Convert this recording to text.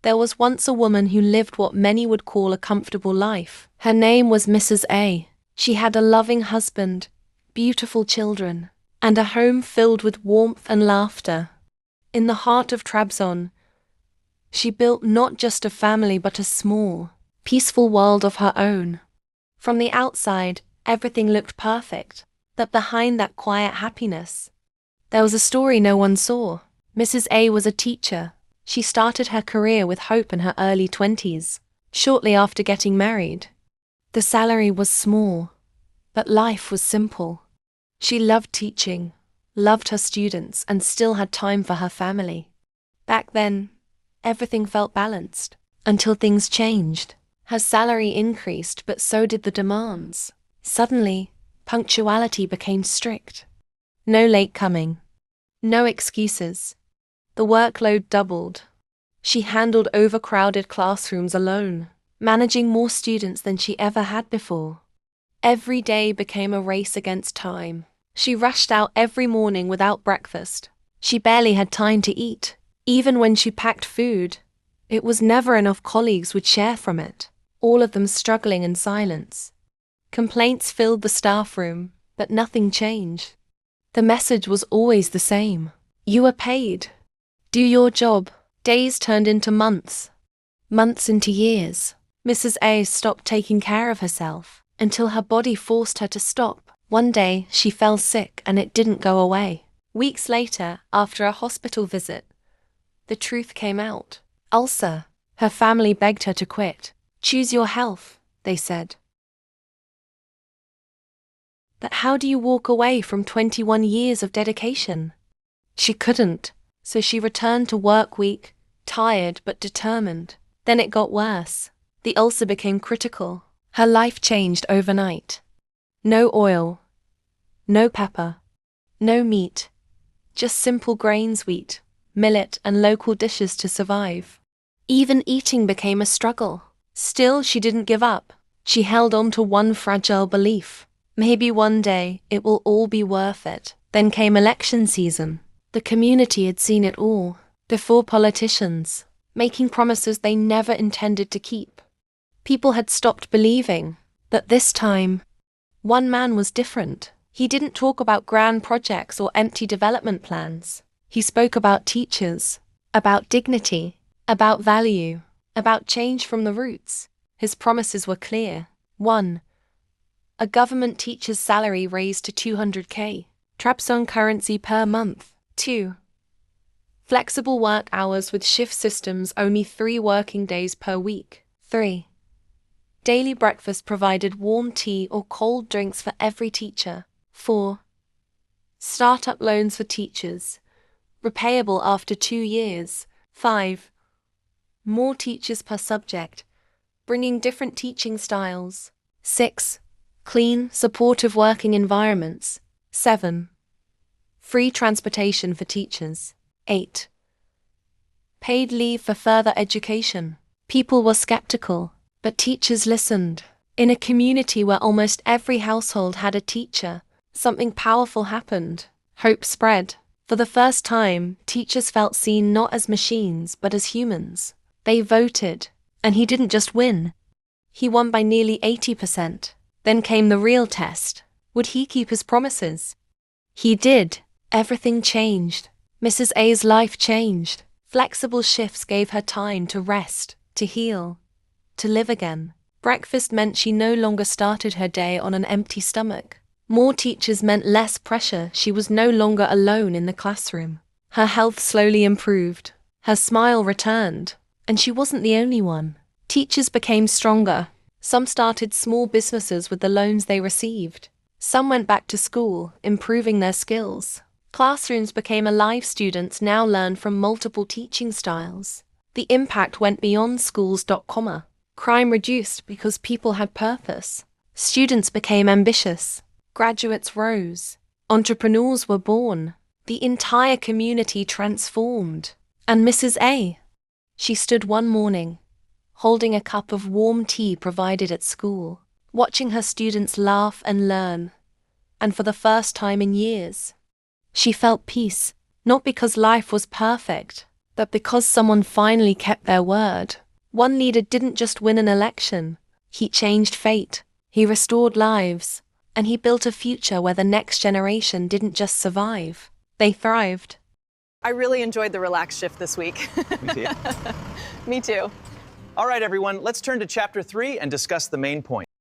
There was once a woman who lived what many would call a comfortable life. Her name was Mrs. A. She had a loving husband, beautiful children, and a home filled with warmth and laughter. In the heart of Trabzon, she built not just a family but a small, peaceful world of her own. From the outside, everything looked perfect, but behind that quiet happiness, there was a story no one saw. Mrs. A was a teacher. She started her career with hope in her early 20s, shortly after getting married. The salary was small, but life was simple. She loved teaching, loved her students, and still had time for her family. Back then, everything felt balanced, until things changed. Her salary increased, but so did the demands. Suddenly, punctuality became strict. No late coming. No excuses. The workload doubled. She handled overcrowded classrooms alone, managing more students than she ever had before. Every day became a race against time. She rushed out every morning without breakfast. She barely had time to eat. Even when she packed food, it was never enough. Colleagues would share from it, all of them struggling in silence. Complaints filled the staff room, but nothing changed. The message was always the same. You are paid. Do your job. Days turned into months. Months into years. Mrs. A stopped taking care of herself, until her body forced her to stop. One day, she fell sick and it didn't go away. Weeks later, after a hospital visit, the truth came out. Ulcer. Her family begged her to quit. Choose your health, they said. But how do you walk away from 21 years of dedication? She couldn't, so she returned to work weak, tired but determined. Then it got worse. The ulcer became critical. Her life changed overnight. No oil, no pepper, no meat, just simple grains, wheat, millet, and local dishes to survive. Even eating became a struggle. Still, she didn't give up. She held on to one fragile belief. Maybe one day it will all be worth it. Then came election season. The community had seen it all. The 4 politicians, making promises they never intended to keep. People had stopped believing. But this time, one man was different. He didn't talk about grand projects or empty development plans. He spoke about teachers, about dignity, about value, about change from the roots. His promises were clear. 1. A government teacher's salary raised to 200k, Trabzon currency per month. 2. Flexible work hours with shift systems, only 3 working days per week. 3. Daily breakfast provided, warm tea or cold drinks for every teacher. 4. Startup loans for teachers, repayable after 2 years. 5. More teachers per subject, bringing different teaching styles. 6. Clean, supportive working environments. 7. Free transportation for teachers. 8. Paid leave for further education. People were skeptical, but teachers listened. In a community where almost every household had a teacher, something powerful happened. Hope spread. For the first time, teachers felt seen not as machines but as humans. They voted, and he didn't just win. He won by nearly 80%. Then came the real test. Would he keep his promises? He did. Everything changed. Mrs. A's life changed. Flexible shifts gave her time to rest, to heal, to live again. Breakfast meant she no longer started her day on an empty stomach. More teachers meant less pressure. She was no longer alone in the classroom. Her health slowly improved. Her smile returned. And she wasn't the only one. Teachers became stronger. Some started small businesses with the loans they received. Some went back to school, improving their skills. Classrooms became alive. Students now learn from multiple teaching styles. The impact went beyond schools. Crime reduced because people had purpose. Students became ambitious. Graduates rose. Entrepreneurs were born. The entire community transformed. And Mrs. A? She stood one morning, holding a cup of warm tea provided at school, watching her students laugh and learn. And for the first time in years, she felt peace, not because life was perfect, That because someone finally kept their word, one leader didn't just win an election, he changed fate, he restored lives, and he built a future where the next generation didn't just survive, they thrived. I really enjoyed the relaxed shift this week. Me too. Me too. All right, everyone, let's turn to chapter 3 and discuss the main points.